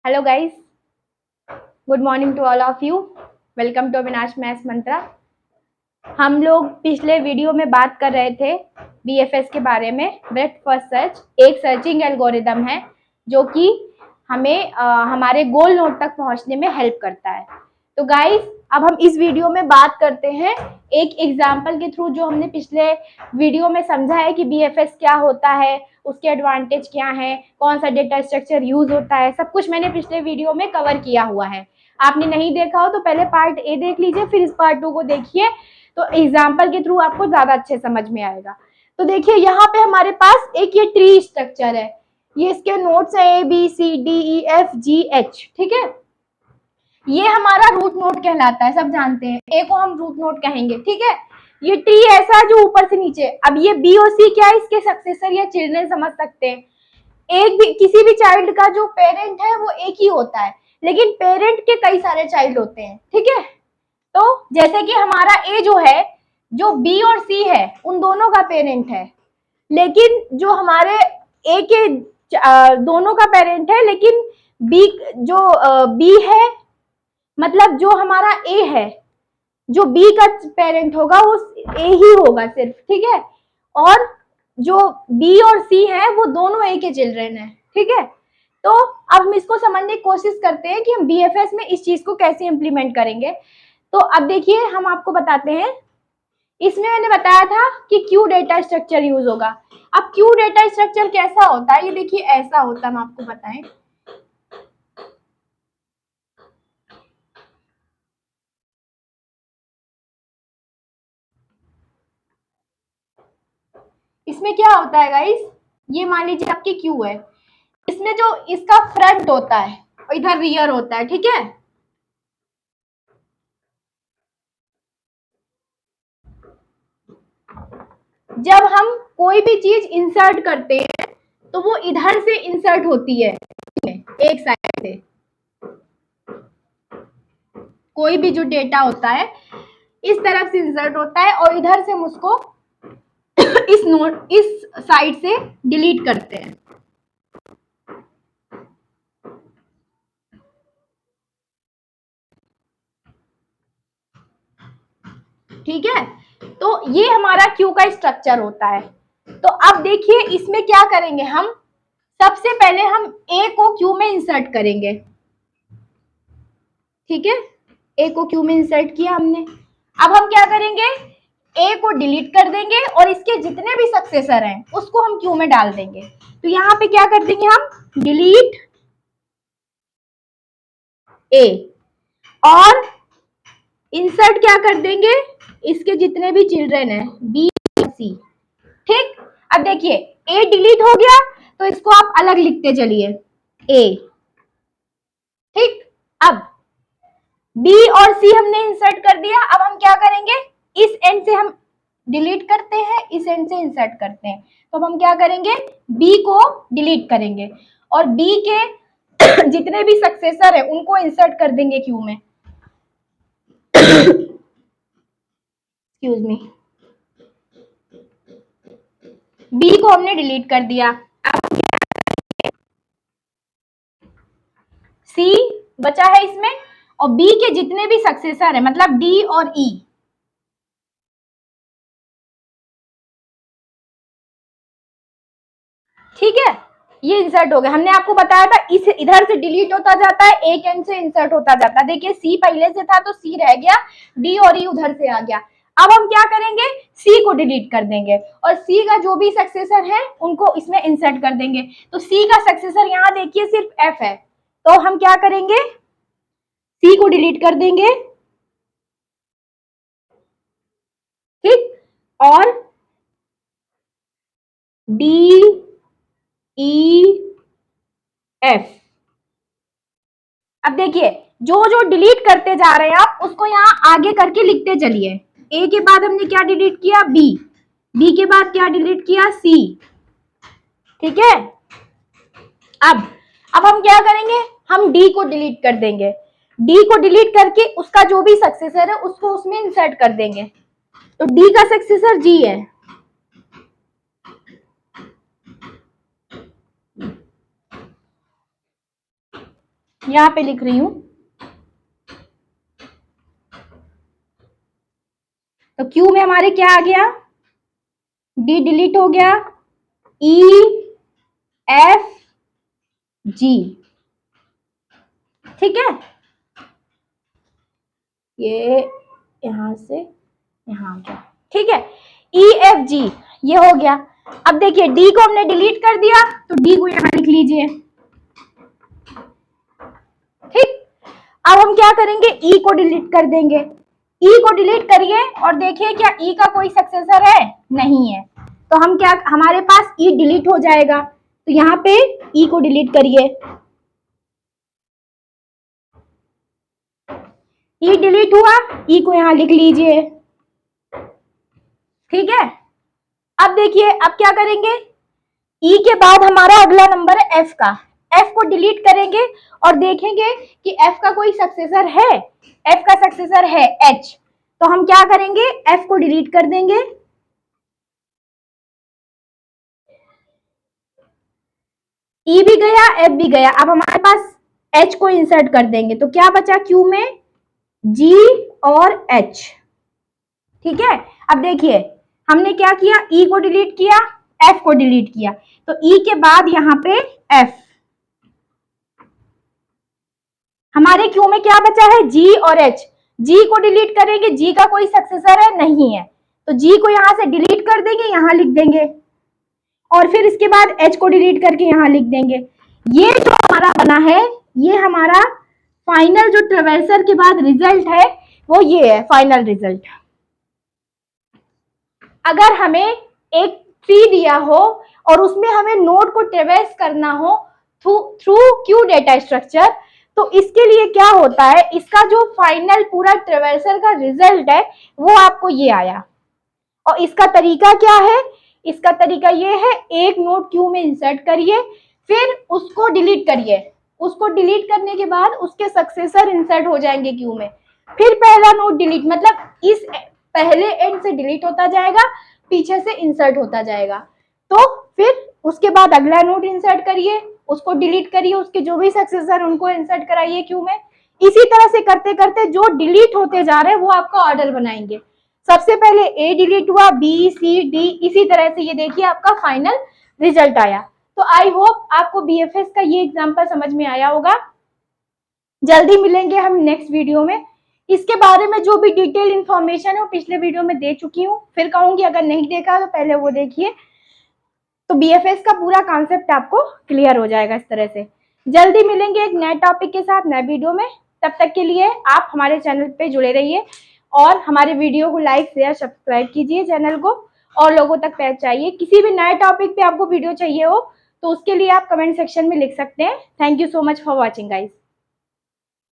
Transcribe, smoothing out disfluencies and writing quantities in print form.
Hello guys, good morning to all of you. Welcome to Avinash maths Mantra. हम लोग पिछले video में बात कर रहे थे बीएफएस के बारे में। ब्रेथ फर्स्ट सर्च एक सर्चिंग एल्गोरिदम है जो कि हमें हमारे गोल नोड तक पहुंचने में हेल्प करता है। तो गाइस, अब हम इस वीडियो में बात करते हैं एक एग्जाम्पल के थ्रू, जो हमने पिछले वीडियो में समझा है कि बीएफएस क्या होता है, उसके एडवांटेज क्या है, कौन सा डेटा स्ट्रक्चर यूज होता है। सब कुछ मैंने पिछले वीडियो में कवर किया हुआ है। आपने नहीं देखा हो तो पहले पार्ट ए देख लीजिए, फिर इस पार्ट 2 को देखिए, तो एग्जाम्पल के थ्रू आपको ज्यादा अच्छे समझ में आएगा। तो देखिए, यहाँ पे हमारे पास एक ये ट्री स्ट्रक्चर है। ये इसके नोड्स है ABCDEFGH, ठीक है। ये हमारा रूट नोड कहलाता है, सब जानते हैं। ए को हम रूट नोड कहेंगे, ठीक है। ये ट्री ऐसा जो ऊपर से नीचे, अब ये बी और सी क्या है, इसके सक्सेसर या चिल्ड्रन समझ सकते हैं। एक भी किसी भी चाइल्ड का जो पेरेंट है वो एक ही होता है, लेकिन पेरेंट के कई सारे चाइल्ड होते हैं, ठीक है। तो जैसे कि हमारा ए जो है, जो बी और सी है, उन दोनों का पेरेंट है। लेकिन जो हमारे ए के दोनों का पेरेंट है, लेकिन बी जो बी है, मतलब जो हमारा ए है, जो बी का पेरेंट होगा वो ए ही होगा सिर्फ, ठीक है। और जो बी और सी है वो दोनों ए के चिल्ड्रन है, ठीक है। तो अब हम इसको समझने की कोशिश करते हैं कि हम बीएफएस में इस चीज को कैसे इंप्लीमेंट करेंगे। तो अब देखिए, हम आपको बताते हैं। इसमें मैंने बताया था कि क्यू डेटा स्ट्रक्चर यूज होगा। अब क्यू डेटा स्ट्रक्चर कैसा होता है, ये देखिए ऐसा होता है, हम आपको बताएं। इसमें क्या होता है गाइस, ये मान लीजिए आपकी क्यू है। इसमें जो इसका फ्रंट होता है और इधर रियर होता है, ठीक है। जब हम कोई भी चीज इंसर्ट करते हैं तो वो इधर से इंसर्ट होती है, एक साइड से। कोई भी जो डेटा होता है इस तरफ से इंसर्ट होता है और इधर से हम उसको इस साइड से डिलीट करते हैं, ठीक है। तो ये हमारा क्यू का स्ट्रक्चर होता है। तो अब देखिए, इसमें क्या करेंगे हम। सबसे पहले हम ए को क्यू में इंसर्ट करेंगे, ठीक है। ए को क्यू में इंसर्ट किया हमने। अब हम क्या करेंगे, ए को डिलीट कर देंगे और इसके जितने भी सक्सेसर हैं उसको हम क्यू में डाल देंगे। तो यहाँ पे क्या कर देंगे हम, डिलीट ए, और इंसर्ट क्या कर देंगे, इसके जितने भी चिल्ड्रन है बी सी, ठीक। अब देखिए, ए डिलीट हो गया तो इसको आप अलग लिखते चलिए, ए, ठीक। अब बी और सी हमने इंसर्ट कर दिया। अब हम क्या करेंगे, इस एंड से हम डिलीट करते हैं, इस एंड से इंसर्ट करते हैं। तो हम क्या करेंगे, बी को डिलीट करेंगे और बी के जितने भी सक्सेसर है उनको इंसर्ट कर देंगे क्यू में। एक्सक्यूज मी, बी को हमने डिलीट कर दिया। अब सी बचा है इसमें, और बी के जितने भी सक्सेसर है, मतलब डी और ई, ठीक है। ये इंसर्ट हो गया। हमने आपको बताया था इस इधर से डिलीट होता जाता है, एक एंड से इंसर्ट होता जाता है। देखिए, सी पहले से था तो सी रह गया, डी और ई उधर से आ गया। अब हम क्या करेंगे, सी को डिलीट कर देंगे और सी का जो भी सक्सेसर है उनको इसमें इंसर्ट कर देंगे। तो सी का सक्सेसर यहाँ देखिए सिर्फ एफ है, तो हम क्या करेंगे, सी को डिलीट कर देंगे, ठीक। और डी ई एफ। अब देखिए, जो जो डिलीट करते जा रहे हैं आप उसको यहाँ आगे करके लिखते चलिए। ए के बाद हमने क्या डिलीट किया, बी, बी के बाद क्या डिलीट किया, सी, ठीक है। अब अब हम क्या करेंगे, हम डी को डिलीट कर देंगे। डी को डिलीट करके उसका जो भी सक्सेसर है उसको उसमें इंसर्ट कर देंगे। तो डी का सक्सेसर जी है, यहां पे लिख रही हूं। तो क्यू में हमारे क्या आ गया, डी डिलीट हो गया, ई एफ जी, ठीक है। ये यहां से यहां गया, ठीक है। ई एफ जी ये हो गया। अब देखिए डी को हमने डिलीट कर दिया, तो डी को यहां लिख लीजिए, ठीक। अब हम क्या करेंगे, ई को डिलीट कर देंगे। ई को डिलीट करिए और देखिए क्या ई का कोई सक्सेसर है, नहीं है। तो हम क्या, हमारे पास ई डिलीट हो जाएगा, तो यहाँ पे ई को डिलीट करिए, ई डिलीट हुआ, ई को यहां लिख लीजिए, ठीक है। अब देखिए अब क्या करेंगे, ई के बाद हमारा अगला नंबर है एफ का, एफ को डिलीट करेंगे और देखेंगे कि एफ का कोई सक्सेसर है, एफ का सक्सेसर है एच, तो हम क्या करेंगे, एफ को डिलीट कर देंगे, ई भी गया एफ भी गया। अब हमारे पास एच को इंसर्ट कर देंगे, तो क्या बचा क्यू में, जी और एच, ठीक है। अब देखिए हमने क्या किया, ई को डिलीट किया, एफ को डिलीट किया, तो ई के बाद यहां पे एफ, हमारे क्यू में क्या बचा है, जी और एच। जी को डिलीट करेंगे, जी का कोई सक्सेसर है, नहीं है, तो जी को यहां से डिलीट कर देंगे, यहां लिख देंगे, और फिर इसके बाद एच को डिलीट करके यहां लिख देंगे। ये जो हमारा बना है, ये हमारा फाइनल जो ट्रेवर्सर के बाद रिजल्ट है, वो ये है फाइनल रिजल्ट। अगर हमें एक ट्री दिया हो और उसमें हमें नोड को ट्रेवर्स करना हो थ्रू क्यू डेटा स्ट्रक्चर, तो इसके लिए क्या होता है, इसका जो फाइनल पूरा ट्रेवर्सर का रिजल्ट है वो आपको ये आया। और इसका तरीका क्या है, इसका तरीका ये है, एक नोड क्यू में इंसर्ट करिए, फिर उसको डिलीट करिए, उसको डिलीट करने के बाद उसके सक्सेसर इंसर्ट हो जाएंगे क्यू में, फिर पहला नोड डिलीट, मतलब इस पहले एंड से डिलीट होता जाएगा, पीछे से इंसर्ट होता जाएगा, तो फिर उसके बाद अगला नोड इंसर्ट करिए, उसको डिलीट करिए, उसके जो भी सक्सेसर उनको इंसर्ट कराइए क्यू में। इसी तरह से करते करते जो डिलीट होते जा रहे हैं वो आपका ऑर्डर बनाएंगे, सबसे पहले ए डिलीट हुआ, बी सी डी, इसी तरह से ये देखिए आपका फाइनल रिजल्ट आया। तो आई होप आपको बीएफएस का ये एग्जांपल समझ में आया होगा। जल्दी मिलेंगे हम नेक्स्ट वीडियो में। इसके बारे में जो भी डिटेल इंफॉर्मेशन है वो पिछले वीडियो में दे चुकी हूँ, फिर कहूंगी अगर नहीं देखा तो पहले वो देखिए, तो बीएफएस का पूरा कॉन्सेप्ट आपको क्लियर हो जाएगा इस तरह से। जल्दी मिलेंगे एक नए टॉपिक के साथ नए वीडियो में, तब तक के लिए आप हमारे चैनल पे जुड़े रहिए और हमारे वीडियो को लाइक शेयर सब्सक्राइब कीजिए चैनल को, और लोगों तक पहुंचाइए। किसी भी नए टॉपिक पे आपको वीडियो चाहिए हो तो उसके लिए आप कमेंट सेक्शन में लिख सकते हैं। Thank you so much for watching guys.